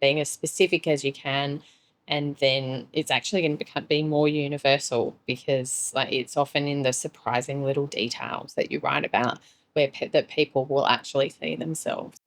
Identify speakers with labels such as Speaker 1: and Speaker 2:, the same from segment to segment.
Speaker 1: being as specific as you can, and then it's actually going to be more universal, because like it's often in the surprising little details that you write about where that people will actually see themselves.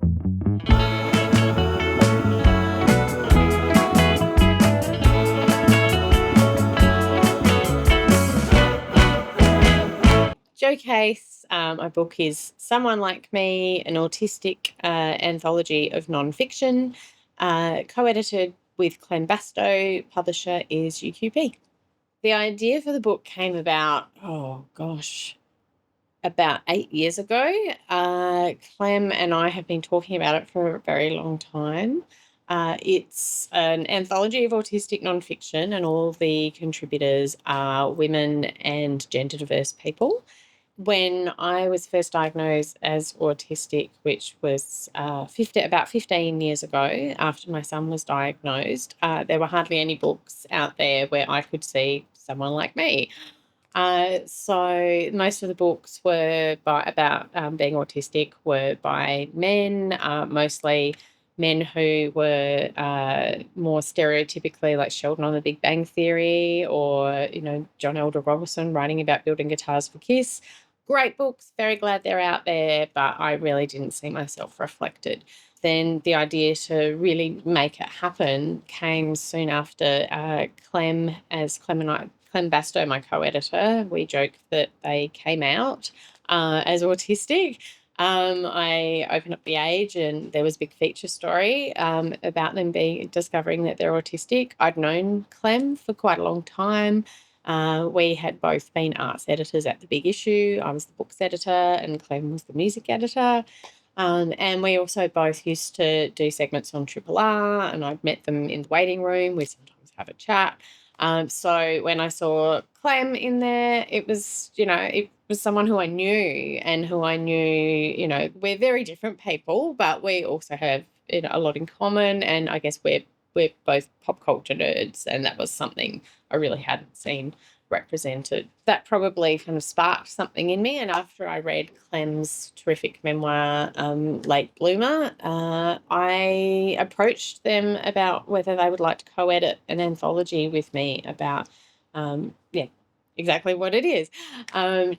Speaker 1: Showcase, my book is Someone Like Me, an autistic anthology of nonfiction, co-edited with Clem Bastow. Publisher is UQP. The idea for the book came about, oh gosh, about 8 years ago. Clem and I have been talking about it for a very long time. It's an anthology of autistic nonfiction, and all the contributors are women and gender diverse people. When I was first diagnosed as autistic, which was about 15 years ago, after my son was diagnosed, there were hardly any books out there where I could see someone like me. So most of the books were about being autistic were by men, mostly men who were more stereotypically like Sheldon on the Big Bang Theory, or John Elder Robinson writing about building guitars for Kiss. Great books, very glad they're out there, but I really didn't see myself reflected. Then the idea to really make it happen came soon after Clem Bastow, my co-editor, we joke that they came out as autistic. I opened up The Age, and there was a big feature story about them discovering that they're autistic. I'd known Clem for quite a long time. We had both been arts editors at The Big Issue. I was the books editor and Clem was the music editor. And we also both used to do segments on Triple R, and I'd met them in the waiting room. We sometimes have a chat. So when I saw Clem in there, it was someone who I knew, and who I knew, we're very different people, but we also have a lot in common. And I guess we're both pop culture nerds, and that was something I really hadn't seen represented. That probably kind of sparked something in me. And after I read Clem's terrific memoir, Late Bloomer, I approached them about whether they would like to co-edit an anthology with me about, exactly what it is,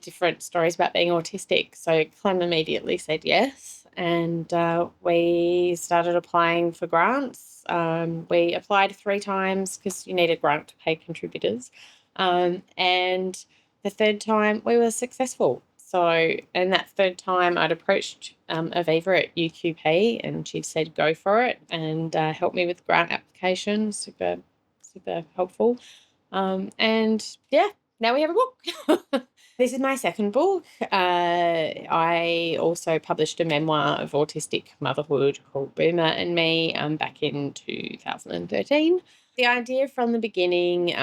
Speaker 1: different stories about being autistic. So Clem immediately said yes, and we started applying for grants. We applied 3 times because you need a grant to pay contributors. And the third time we were successful. So, and that third time I'd approached Aviva at UQP, and she'd said, go for it, and help me with the grant application. Super, super helpful. And yeah, now we have a book. This is my second book. I also published a memoir of autistic motherhood called Boomer and Me back in 2013. The idea from the beginning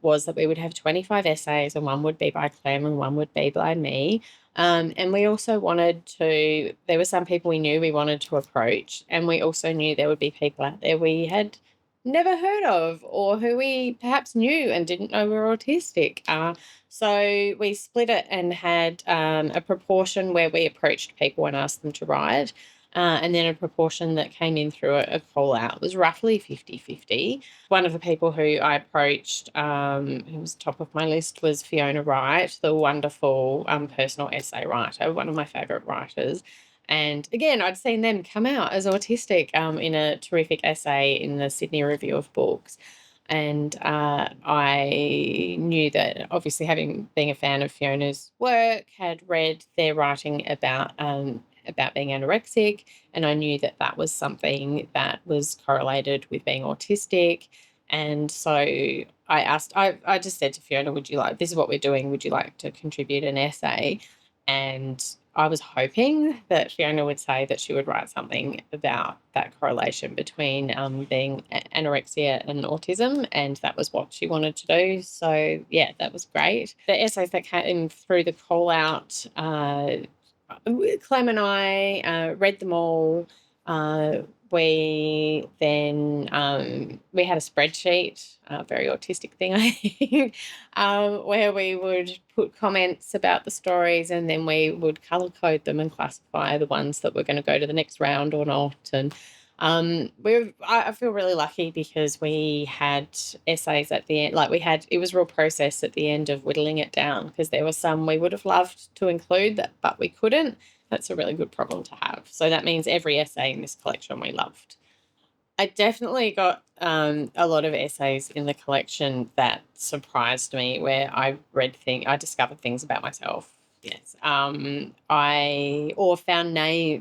Speaker 1: was that we would have 25 essays, and one would be by Clem and one would be by me. And we also there were some people we knew we wanted to approach, and we also knew there would be people out there we had never heard of, or who we perhaps knew and didn't know were autistic. So we split it and had a proportion where we approached people and asked them to write, and then a proportion that came in through a call out. It was roughly 50-50. One of the people who I approached, who was top of my list, was Fiona Wright, the wonderful personal essay writer, one of my favourite writers. And again, I'd seen them come out as autistic in a terrific essay in the Sydney Review of Books. And I knew that, obviously, being a fan of Fiona's work, had read their writing about being anorexic, and I knew that that was something that was correlated with being autistic. And so I just said to Fiona, this is what we're doing, would you like to contribute an essay? And I was hoping that Fiona would say that she would write something about that correlation between being anorexia and autism, and that was what she wanted to do. So, yeah, that was great. The essays that came through the call out, Clem and I read them all. We then we had a spreadsheet, a very autistic thing, I think, where we would put comments about the stories, and then we would colour code them and classify the ones that were going to go to the next round or not. And I feel really lucky because we had essays at the end. Like it was a real process at the end of whittling it down, because there were some we would have loved to include but we couldn't. That's a really good problem to have. So that means every essay in this collection we loved. I definitely got a lot of essays in the collection that surprised me, where I discovered things about myself. Yes. I or found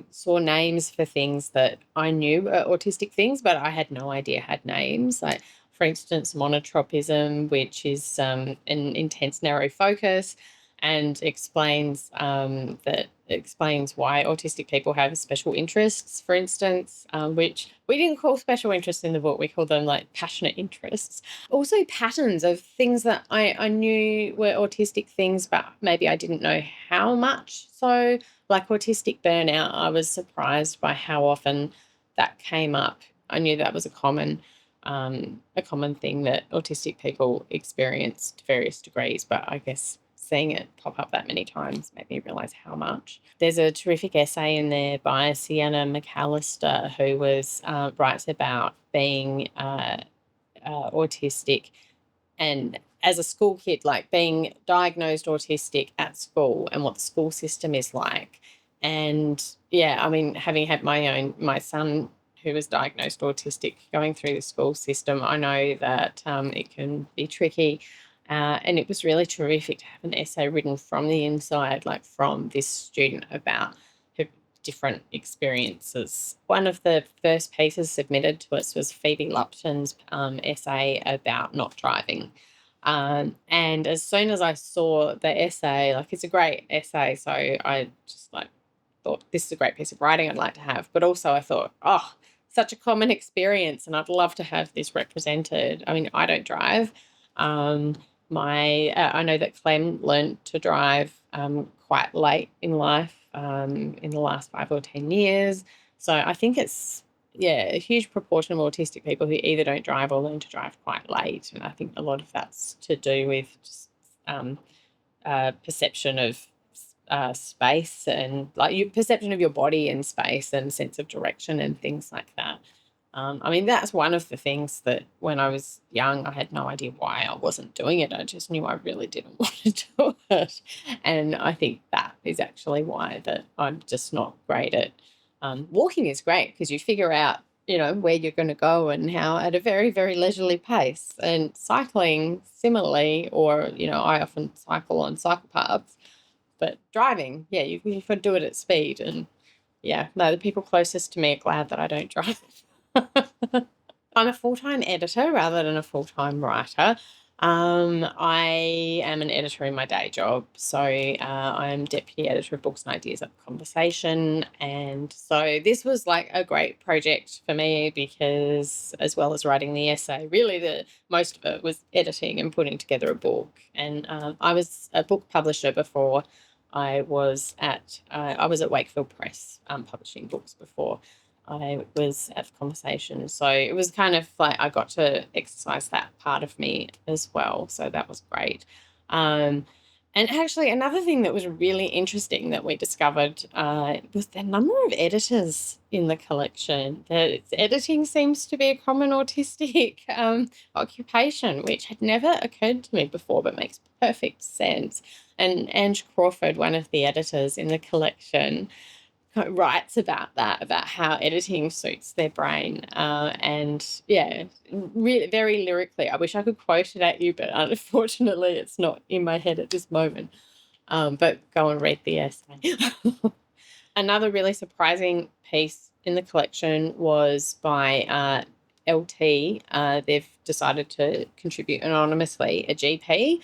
Speaker 1: saw names for things that I knew were autistic things, but I had no idea had names. Like, for instance, monotropism, which is an intense narrow focus, and explains why autistic people have special interests, for instance, which we didn't call special interests in the book. We called them like passionate interests. Also patterns of things that I knew were autistic things, but maybe I didn't know how much. So like autistic burnout, I was surprised by how often that came up. I knew that was a common thing that autistic people experience to various degrees, but I guess seeing it pop up that many times made me realise how much. There's a terrific essay in there by Sienna McAllister, who writes about being autistic, and as a school kid, like being diagnosed autistic at school and what the school system is like. And yeah, I mean, having had my son who was diagnosed autistic, going through the school system, I know that it can be tricky. And it was really terrific to have an essay written from the inside, like from this student, about her different experiences. One of the first pieces submitted to us was Phoebe Lupton's essay about not driving. And as soon as I saw the essay, like, it's a great essay, so I just like thought, this is a great piece of writing I'd like to have. But also I thought, oh, such a common experience, and I'd love to have this represented. I mean, I don't drive. Um, I know that Clem learned to drive quite late in life, in the last 5 or 10 years. So I think it's, yeah, a huge proportion of autistic people who either don't drive or learn to drive quite late. And I think a lot of that's to do with just perception of space, and like your perception of your body and space and sense of direction and things like that. I mean, that's one of the things that when I was young, I had no idea why I wasn't doing it. I just knew I really didn't want to do it. And I think that is actually why that I'm just not great at walking. Is great because you figure out, where you're going to go and how, at a very, very leisurely pace. And cycling similarly, or, I often cycle on cycle paths, but driving, yeah, you've got to do it at speed. And yeah, no, the people closest to me are glad that I don't drive. I'm a full-time editor rather than a full-time writer. I am an editor in my day job. So I'm deputy editor of Books and Ideas at Conversation. And so this was like a great project for me because, as well as writing the essay, really the most of it was editing and putting together a book. And I was a book publisher before. I was at Wakefield Press, publishing books before I was at Conversation. So it was kind of like I got to exercise that part of me as well. So that was great. Um, and actually, another thing that was really interesting that we discovered was the number of editors in the collection. That editing seems to be a common autistic occupation, which had never occurred to me before, but makes perfect sense. And Ange Crawford, one of the editors in the collection, writes about that, about how editing suits their brain. And yeah, really, very lyrically. I wish I could quote it at you, but unfortunately it's not in my head at this moment. But go and read the essay. Another really surprising piece in the collection was by LT. They've decided to contribute anonymously, a GP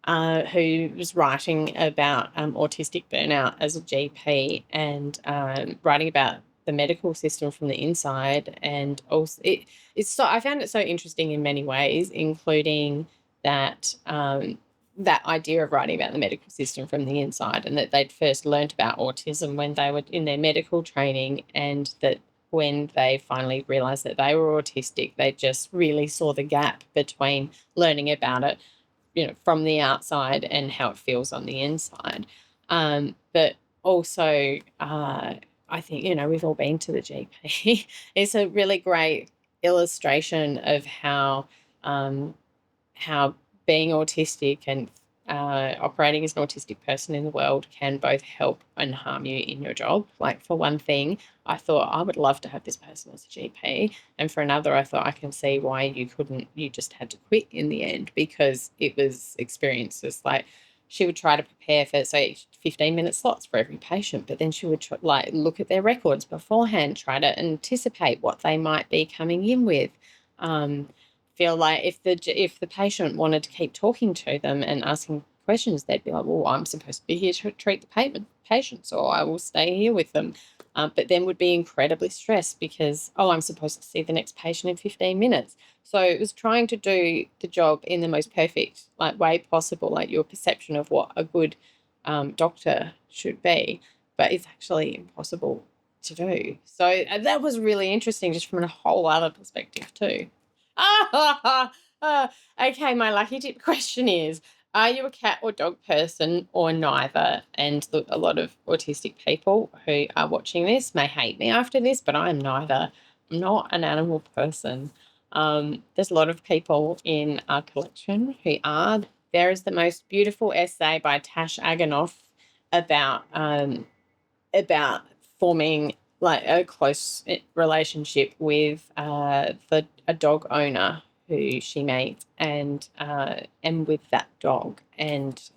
Speaker 1: who was writing about autistic burnout as a GP, and writing about the medical system from the inside. And also, I found it so interesting in many ways, including that that idea of writing about the medical system from the inside, and that they'd first learnt about autism when they were in their medical training, and that when they finally realised that they were autistic, they just really saw the gap between learning about it, from the outside and how it feels on the inside. But also, I think, we've all been to the GP. It's a really great illustration of how being autistic and operating as an autistic person in the world can both help and harm you in your job. Like, for one thing, I thought I would love to have this person as a GP. And for another, I thought I can see why you just had to quit in the end, because it was experiences like she would try to prepare for, say, 15-minute slots for every patient, but then she would look at their records beforehand, try to anticipate what they might be coming in with. Feel like if the patient wanted to keep talking to them and asking questions, they'd be like, well, I'm supposed to be here to treat the patients, or I will stay here with them. But then would be incredibly stressed because, I'm supposed to see the next patient in 15 minutes. So it was trying to do the job in the most perfect way possible, like your perception of what a good doctor should be, but it's actually impossible to do. So that was really interesting, just from a whole other perspective too. Okay, my lucky tip question is, are you a cat or dog person, or neither? And look, a lot of autistic people who are watching this may hate me after this, but I'm neither. I'm not an animal person. There's a lot of people in our collection who are. There is the most beautiful essay by Tash Aganoff about forming like a close relationship with a dog owner who she meets, and with that dog, and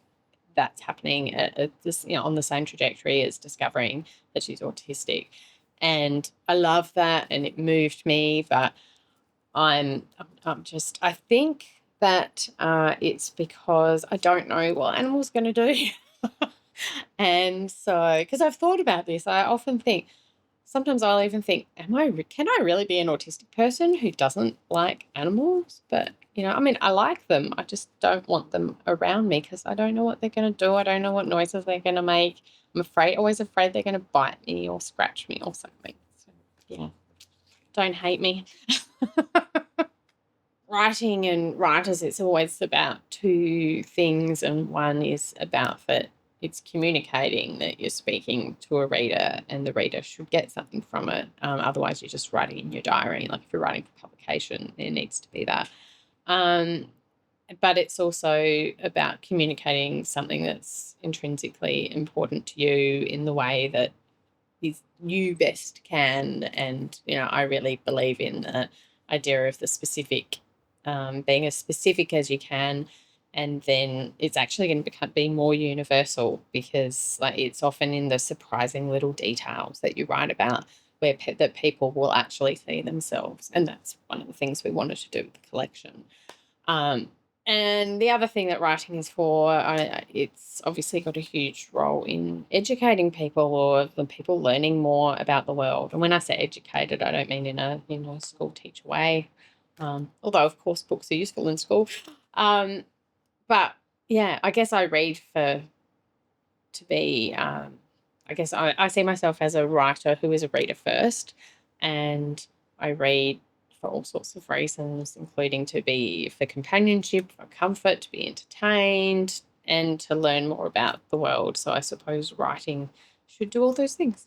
Speaker 1: that's happening at this, on the same trajectory as discovering that she's autistic. And I love that, and it moved me, but I'm just, I think that it's because I don't know what animal's going to do. And so, because I've thought about this, I often think, sometimes I'll even think, can I really be an autistic person who doesn't like animals? But, I mean, I like them. I just don't want them around me because I don't know what they're going to do. I don't know what noises they're going to make. I'm always afraid they're going to bite me or scratch me or something. So, yeah, don't hate me. Writing and writers, it's always about two things, and one is about that it's communicating, that you're speaking to a reader and the reader should get something from it. Otherwise, you're just writing in your diary. Like, if you're writing for publication, there needs to be that. But it's also about communicating something that's intrinsically important to you in the way that you best can. And, I really believe in the idea of the specific, being as specific as you can, and then it's actually going to be more universal, because it's often in the surprising little details that you write about where that people will actually see themselves, and that's one of the things we wanted to do with the collection. And the other thing that writing is for, it's obviously got a huge role in educating people, or the people learning more about the world. And when I say educated, I don't mean in a school teacher way, although of course books are useful in school. But yeah, I guess I read to be. I guess I see myself as a writer who is a reader first, and I read for all sorts of reasons, including to be for companionship, for comfort, to be entertained, and to learn more about the world. So I suppose writing should do all those things.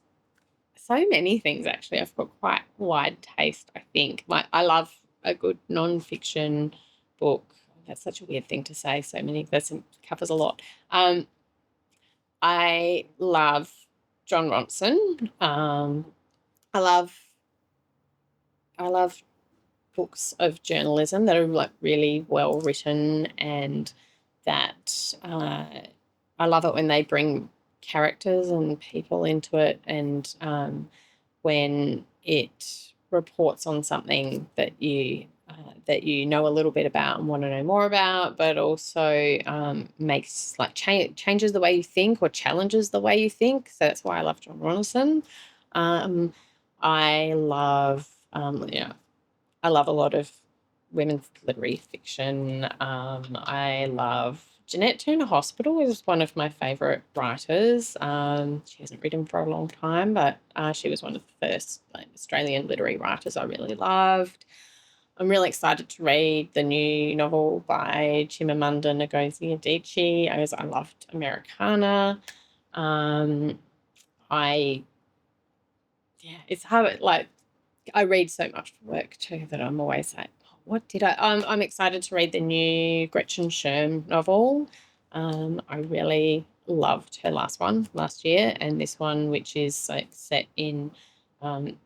Speaker 1: So many things, actually. I've got quite wide taste, I think. I love a good non-fiction book. That's such a weird thing to say. That covers a lot. I love John Ronson. I love books of journalism that are really well written, and that I love it when they bring characters and people into it, and when it reports on something that you know a little bit about and want to know more about, but also makes changes the way you think or challenges the way you think. So that's why I love John Ronson. I love I love a lot of women's literary fiction. I love Jeanette Turner Hospital is one of my favourite writers. She hasn't written for a long time, but she was one of the first Australian literary writers I really loved. I'm really excited to read the new novel by Chimamanda Ngozi Adichie. I loved Americana. I yeah, it's hard. Like, I read so much for work too that I'm always like, "Oh, what did I?" I'm excited to read the new Gretchen Sherm novel. I really loved her last one last year, and this one, which is like set in, um,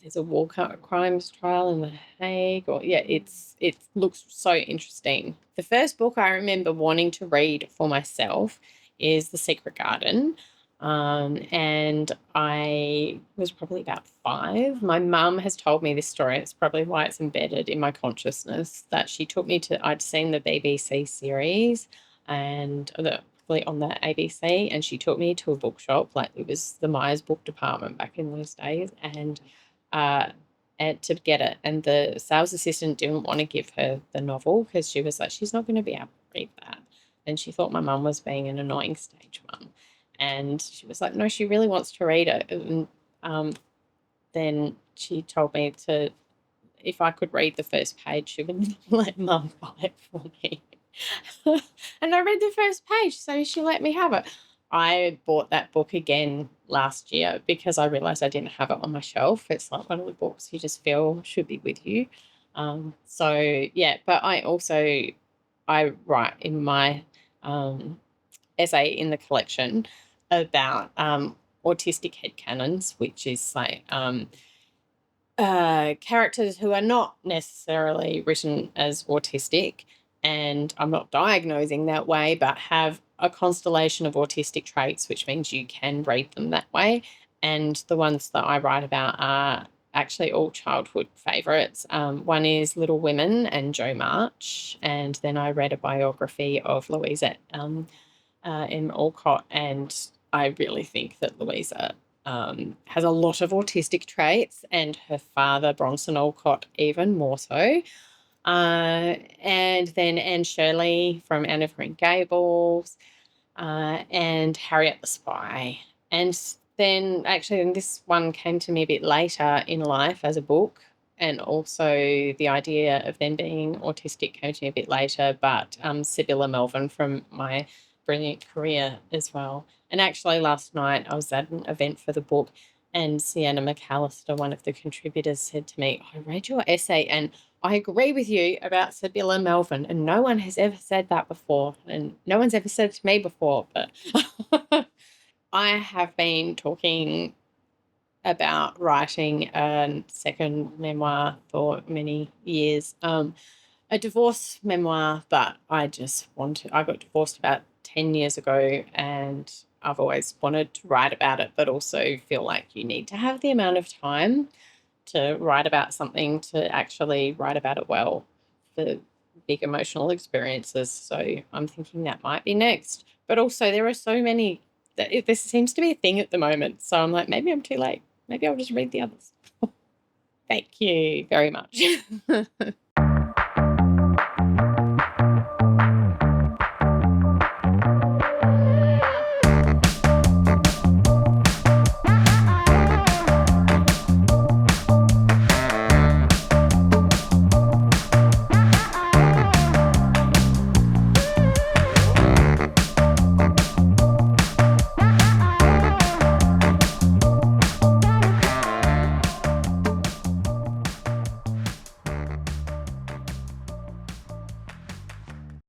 Speaker 1: there's a war crimes trial in The Hague, or yeah, it looks so interesting. The first book I remember wanting to read for myself is The Secret Garden. And I was probably about 5. My mum has told me this story. It's probably why it's embedded in my consciousness, that she took me to, I'd seen the BBC series and probably on the ABC, and she took me to a bookshop, like it was the Myers book department back in those days, uh, and to get it. And the sales assistant didn't want to give her the novel because she was like, she's not going to be able to read that. And she thought my mum was being an annoying stage mum. And she was like, no, she really wants to read it. And then she told me to, if I could read the first page, she would let mum buy it for me. And I read the first page, so she let me have it. I bought that book again last year because I realized I didn't have it on my shelf. It's like one of the books you just feel should be with you. So yeah, but I write in my essay in the collection about autistic headcanons, which is like characters who are not necessarily written as autistic, and I'm not diagnosing that way, but have a constellation of autistic traits, which means you can read them that way. And the ones that I write about are actually all childhood favourites. One is Little Women and Jo March, and then I read a biography of Louisa M. Alcott, and I really think that Louisa has a lot of autistic traits, and her father, Bronson Alcott, even more so. And then Anne Shirley from Anne of Green Gables, and Harriet the Spy. And then actually, and this one came to me a bit later in life as a book, and also the idea of them being autistic came to me a bit later, but Sibylla Melvin from My Brilliant Career as well. And actually, last night I was at an event for the book, and Sienna McAllister, one of the contributors, said to me, I read your essay and I agree with you about Sibylla Melvin, and no one has ever said that before, and no one's ever said it to me before, but I have been talking about writing a second memoir for many years, a divorce memoir, but I got divorced about 10 years ago, and I've always wanted to write about it, but also feel like you need to have the amount of time to write about something to actually write about it well for big emotional experiences. So I'm thinking that might be next. But also, there are so many this seems to be a thing at the moment. So I'm like, maybe I'm too late. Maybe I'll just read the others. Thank you very much.